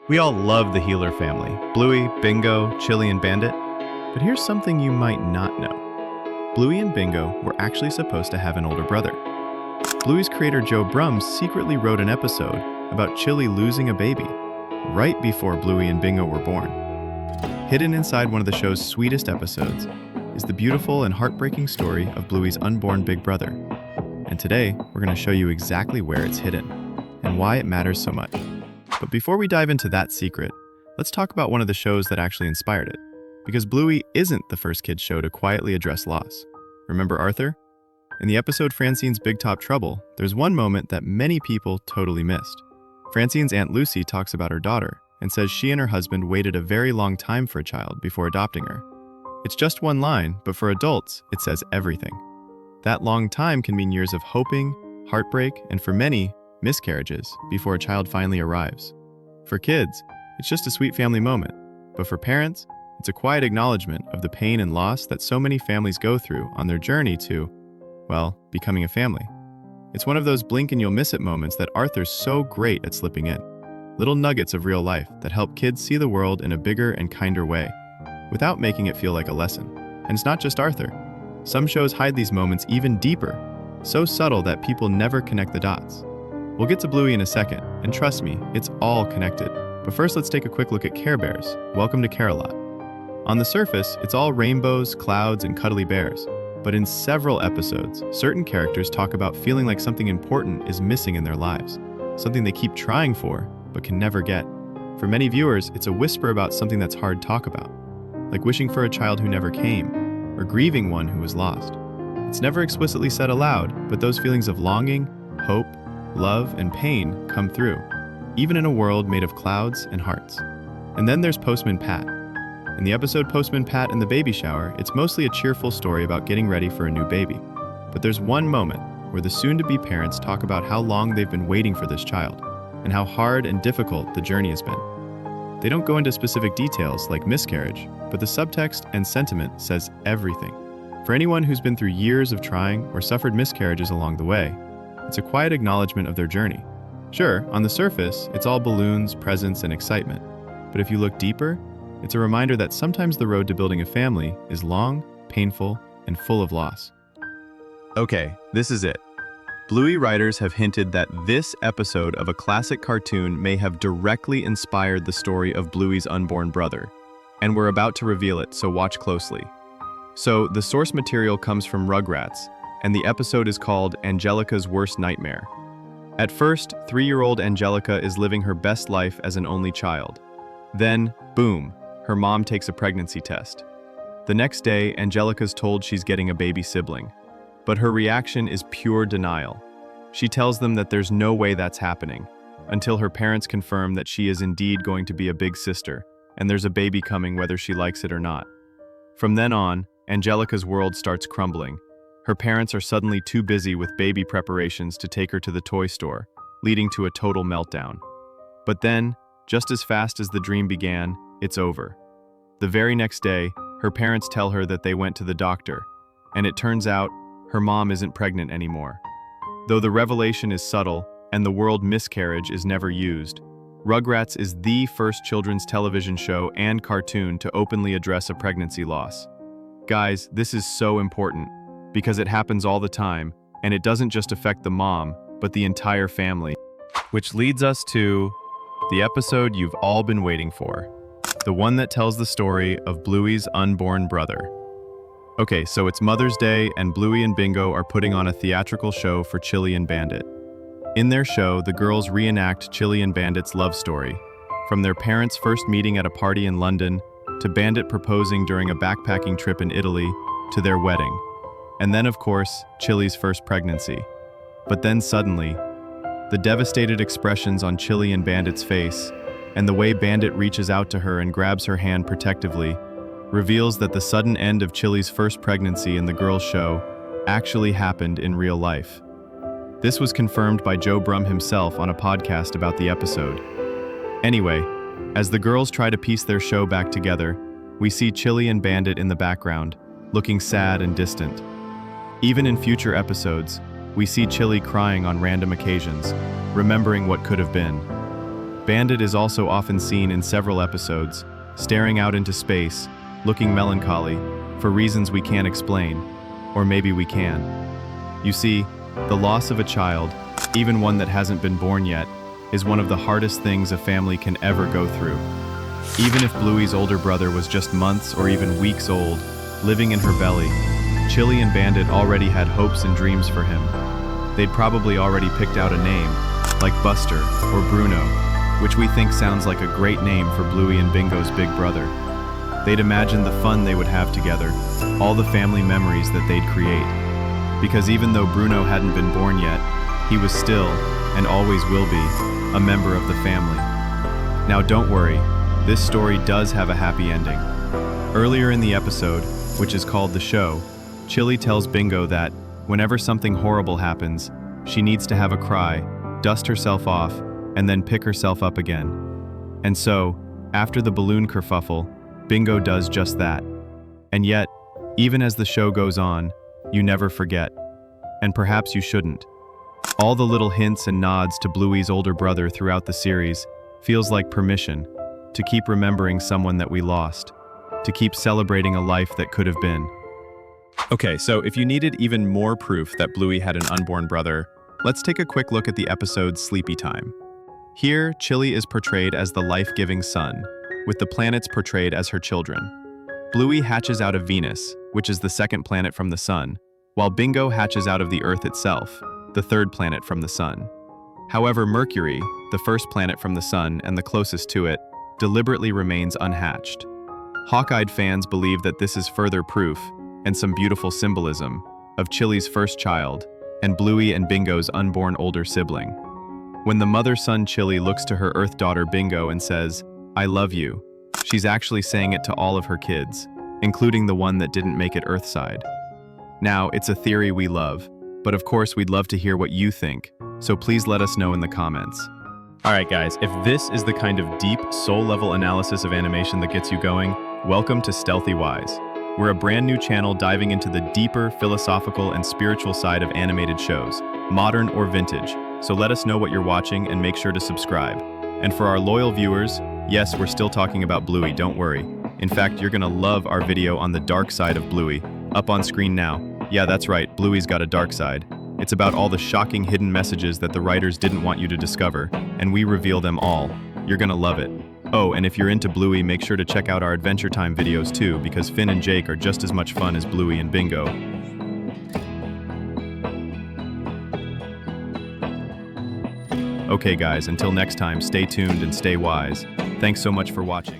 We all love the Healer family, Bluey, Bingo, Chili, and Bandit. But here's something you might not know. Bluey and Bingo were actually supposed to have an older brother. Bluey's creator Joe Brumm secretly wrote an episode about Chili losing a baby, right before Bluey and Bingo were born. Hidden inside one of the show's sweetest episodes is the beautiful and heartbreaking story of Bluey's unborn big brother. And today, we're going to show you exactly where it's hidden and why it matters so much. But before we dive into that secret, let's talk about one of the shows that actually inspired it. Because Bluey isn't the first kids show to quietly address loss. Remember Arthur? In the episode Francine's Big Top Trouble, there's one moment that many people totally missed. Francine's Aunt Lucy talks about her daughter and says she and her husband waited a very long time for a child before adopting her. It's just one line, but for adults, it says everything. That long time can mean years of hoping, heartbreak, and for many, miscarriages before a child finally arrives. For kids, it's just a sweet family moment, but for parents, it's a quiet acknowledgement of the pain and loss that so many families go through on their journey to, well, becoming a family. It's one of those blink and you'll miss it moments that Arthur's so great at slipping in. Little nuggets of real life that help kids see the world in a bigger and kinder way, without making it feel like a lesson. And it's not just Arthur. Some shows hide these moments even deeper, so subtle that people never connect the dots. We'll get to Bluey in a second, and trust me, it's all connected. But first, let's take a quick look at Care Bears. Welcome to Care-a-Lot. On the surface, it's all rainbows, clouds, and cuddly bears. But in several episodes, certain characters talk about feeling like something important is missing in their lives, something they keep trying for, but can never get. For many viewers, it's a whisper about something that's hard to talk about, like wishing for a child who never came, or grieving one who was lost. It's never explicitly said aloud, but those feelings of longing, hope, love, and pain come through, even in a world made of clouds and hearts. And then there's Postman Pat. In the episode Postman Pat and the Baby Shower, it's mostly a cheerful story about getting ready for a new baby. But there's one moment where the soon-to-be parents talk about how long they've been waiting for this child, and how hard and difficult the journey has been. They don't go into specific details like miscarriage, but the subtext and sentiment says everything. For anyone who's been through years of trying or suffered miscarriages along the way, it's a quiet acknowledgement of their journey. Sure, on the surface, it's all balloons, presents, and excitement. But if you look deeper, it's a reminder that sometimes the road to building a family is long, painful, and full of loss. Okay, this is it. Bluey writers have hinted that this episode of a classic cartoon may have directly inspired the story of Bluey's unborn brother, and we're about to reveal it, so watch closely. So, the source material comes from Rugrats, and the episode is called Angelica's Worst Nightmare. At first, 3-year-old Angelica is living her best life as an only child. Then, boom, her mom takes a pregnancy test. The next day, Angelica's told she's getting a baby sibling. But her reaction is pure denial. She tells them that there's no way that's happening, until her parents confirm that she is indeed going to be a big sister, and there's a baby coming whether she likes it or not. From then on, Angelica's world starts crumbling. Her parents are suddenly too busy with baby preparations to take her to the toy store, leading to a total meltdown. But then, just as fast as the dream began, it's over. The very next day, her parents tell her that they went to the doctor, and it turns out her mom isn't pregnant anymore. Though the revelation is subtle and the word miscarriage is never used, Rugrats is the first children's television show and cartoon to openly address a pregnancy loss. Guys, this is so important, because it happens all the time, and it doesn't just affect the mom, but the entire family. Which leads us to the episode you've all been waiting for. The one that tells the story of Bluey's unborn brother. Okay, so it's Mother's Day, and Bluey and Bingo are putting on a theatrical show for Chili and Bandit. In their show, the girls reenact Chili and Bandit's love story, from their parents' first meeting at a party in London, to Bandit proposing during a backpacking trip in Italy, to their wedding. And then, of course, Chili's first pregnancy. But then suddenly, the devastated expressions on Chili and Bandit's face, and the way Bandit reaches out to her and grabs her hand protectively, reveals that the sudden end of Chili's first pregnancy in the girls' show actually happened in real life. This was confirmed by Joe Brumm himself on a podcast about the episode. Anyway, as the girls try to piece their show back together, we see Chili and Bandit in the background, looking sad and distant. Even in future episodes, we see Chili crying on random occasions, remembering what could have been. Bandit is also often seen in several episodes, staring out into space, looking melancholy, for reasons we can't explain, or maybe we can. You see, the loss of a child, even one that hasn't been born yet, is one of the hardest things a family can ever go through. Even if Bluey's older brother was just months or even weeks old, living in her belly, Chili and Bandit already had hopes and dreams for him. They'd probably already picked out a name, like Buster or Bruno, which we think sounds like a great name for Bluey and Bingo's big brother. They'd imagined the fun they would have together, all the family memories that they'd create. Because even though Bruno hadn't been born yet, he was still, and always will be, a member of the family. Now don't worry, this story does have a happy ending. Earlier in the episode, which is called The Show, Chili tells Bingo that, whenever something horrible happens, she needs to have a cry, dust herself off, and then pick herself up again. And so, after the balloon kerfuffle, Bingo does just that. And yet, even as the show goes on, you never forget. And perhaps you shouldn't. All the little hints and nods to Bluey's older brother throughout the series feels like permission to keep remembering someone that we lost, to keep celebrating a life that could have been. Okay, so if you needed even more proof that Bluey had an unborn brother, let's take a quick look at the episode Sleepy Time. Here, Chili is portrayed as the life-giving sun, with the planets portrayed as her children. Bluey hatches out of Venus, which is the second planet from the sun, while Bingo hatches out of the Earth itself, the third planet from the sun. However, Mercury, the first planet from the sun and the closest to it, deliberately remains unhatched. Hawk-eyed fans believe that this is further proof, and some beautiful symbolism, of Chili's first child, and Bluey and Bingo's unborn older sibling. When the mother-son Chili looks to her Earth daughter Bingo and says, "I love you," she's actually saying it to all of her kids, including the one that didn't make it Earthside. Now, it's a theory we love, but of course we'd love to hear what you think, so please let us know in the comments. Alright guys, if this is the kind of deep, soul-level analysis of animation that gets you going, welcome to Stealthy Wise. We're a brand new channel diving into the deeper, philosophical, and spiritual side of animated shows, modern or vintage, so let us know what you're watching and make sure to subscribe. And for our loyal viewers, yes, we're still talking about Bluey, don't worry. In fact, you're gonna love our video on the dark side of Bluey, up on screen now. Yeah, that's right, Bluey's got a dark side. It's about all the shocking hidden messages that the writers didn't want you to discover, and we reveal them all. You're gonna love it. Oh, and if you're into Bluey, make sure to check out our Adventure Time videos too, because Finn and Jake are just as much fun as Bluey and Bingo. Okay guys, until next time, stay tuned and stay wise. Thanks so much for watching.